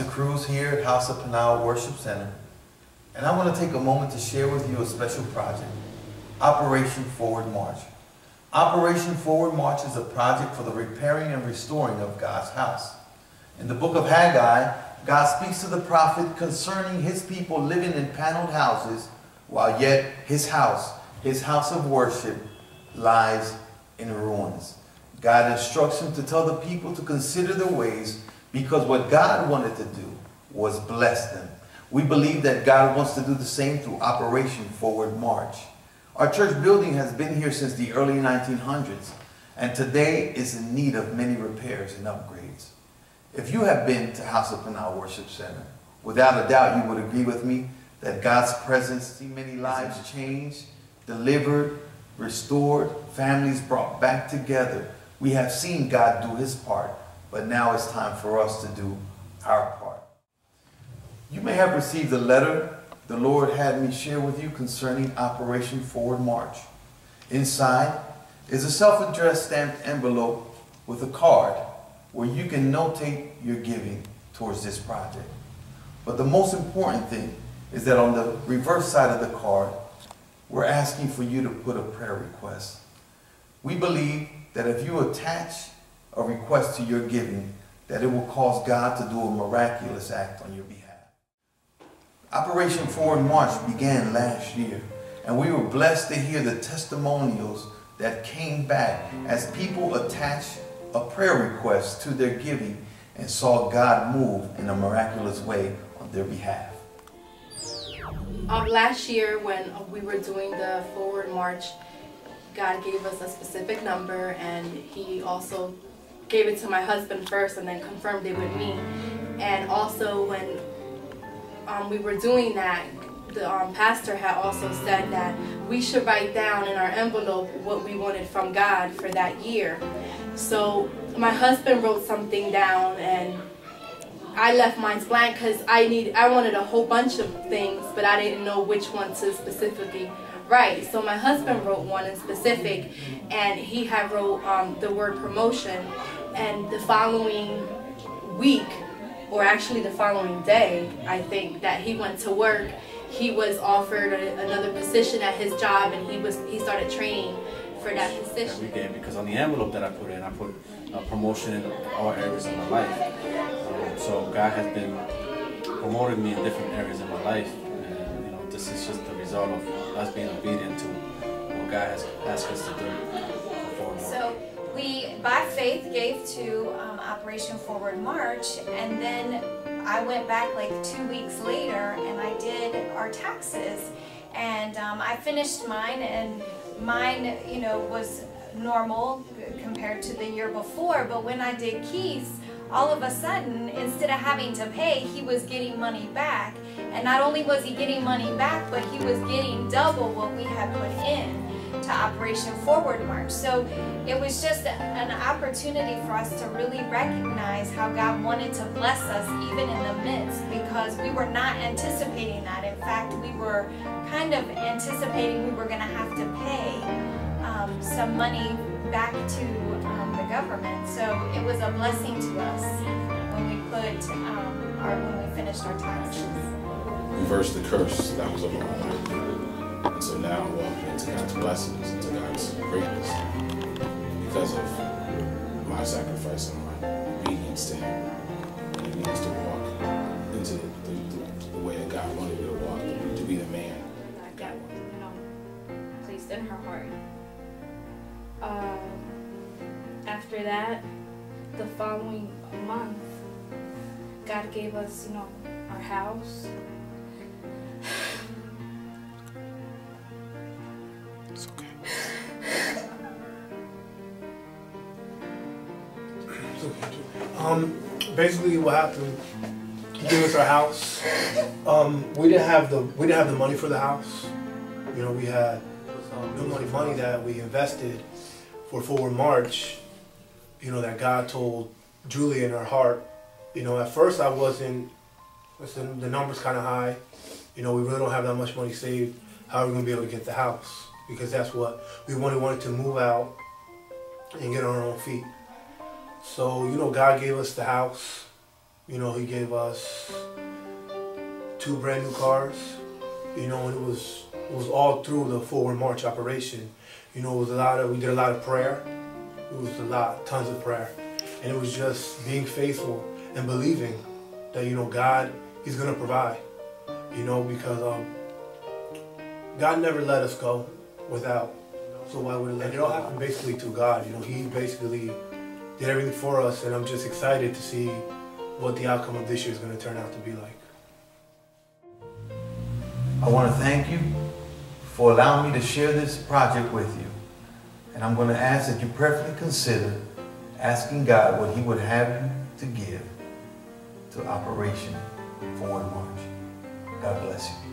Pastor Cruz here at House of Pinal Worship Center, and I want to take a moment to share with you a special project, Operation Forward March. Operation Forward March is a project for the repairing and restoring of God's house. In the book of Haggai, God speaks to the prophet concerning his people living in paneled houses, while yet his house of worship, lies in ruins. God instructs him to tell the people to consider their ways, because what God wanted to do was bless them. We believe that God wants to do the same through Operation Forward March. Our church building has been here since the early 1900s, and today is in need of many repairs and upgrades. If you have been to House of Pinal Worship Center, without a doubt you would agree with me that God's presence, see many lives changed, delivered, restored, families brought back together. We have seen God do his part, but now it's time for us to do our part. You may have received a letter the Lord had me share with you concerning Operation Forward March. Inside is a self-addressed stamped envelope with a card where you can notate your giving towards this project. But the most important thing is that on the reverse side of the card, we're asking for you to put a prayer request. We believe that if you attach a request to your giving, that it will cause God to do a miraculous act on your behalf. Operation Forward March began last year, and we were blessed to hear the testimonials that came back as people attached a prayer request to their giving and saw God move in a miraculous way on their behalf. Last year when we were doing the Forward March, God gave us a specific number, and he also gave it to my husband first and then confirmed it with me. And also when we were doing that, the pastor had also said that we should write down in our envelope what we wanted from God for that year. So my husband wrote something down, and I left mine blank because I wanted a whole bunch of things, but I didn't know which one to specifically write. So my husband wrote one in specific, and he had wrote the word promotion. And the following week, or actually the following day, I think, that he went to work, he was offered another position at his job, and he started training for that position. Every day, because on the envelope that I put in, I put promotion in all areas of my life. So God has been promoting me in different areas of my life, and this is just the result of us being obedient to what God has asked us to do. So we, by faith, gave to Operation Forward March, and then I went back like 2 weeks later and I did our taxes, and I finished mine, and mine, was normal compared to the year before. But when I did Keith's, all of a sudden, instead of having to pay, he was getting money back. And not only was he getting money back, but he was getting double what we had put in to Operation Forward March. So it was just an opportunity for us to really recognize how God wanted to bless us even in the midst, because we were not anticipating that. In fact, we were kind of anticipating we were going to have to pay some money back to the government. So it was a blessing to us when we when we finished our taxes. Reverse the curse that was over my life. And so now I'm walking into God's blessings, into God's greatness, because of my sacrifice and my obedience to Him. And obedience to walk into the way that God wanted me to walk, to be the man God placed in her heart. After that, the following month, God gave us, our house. It's okay. Basically what happened, he gave us our house. We didn't have the money for the house. We had no money that we invested for Forward March, that God told Julie in her heart. At first I wasn't, listen, the number's kind of high. We really don't have that much money saved. How are we going to be able to get the house? Because that's what we wanted to move out and get on our own feet. So, God gave us the house. You know, he gave us 2 brand new cars. You know, and it was all through the Forward March operation. You know, we did a lot of prayer. It was tons of prayer. And it was just being faithful and believing that, you know, God, He's gonna provide. You know, because God never let us go without. So why would it let? And it all happened basically through God. You know, He basically did everything for us, and I'm just excited to see what the outcome of this year is gonna turn out to be like. I want to thank you for allowing me to share this project with you. And I'm going to ask that you prayerfully consider asking God what He would have you to give to Operation Forward March. God bless you.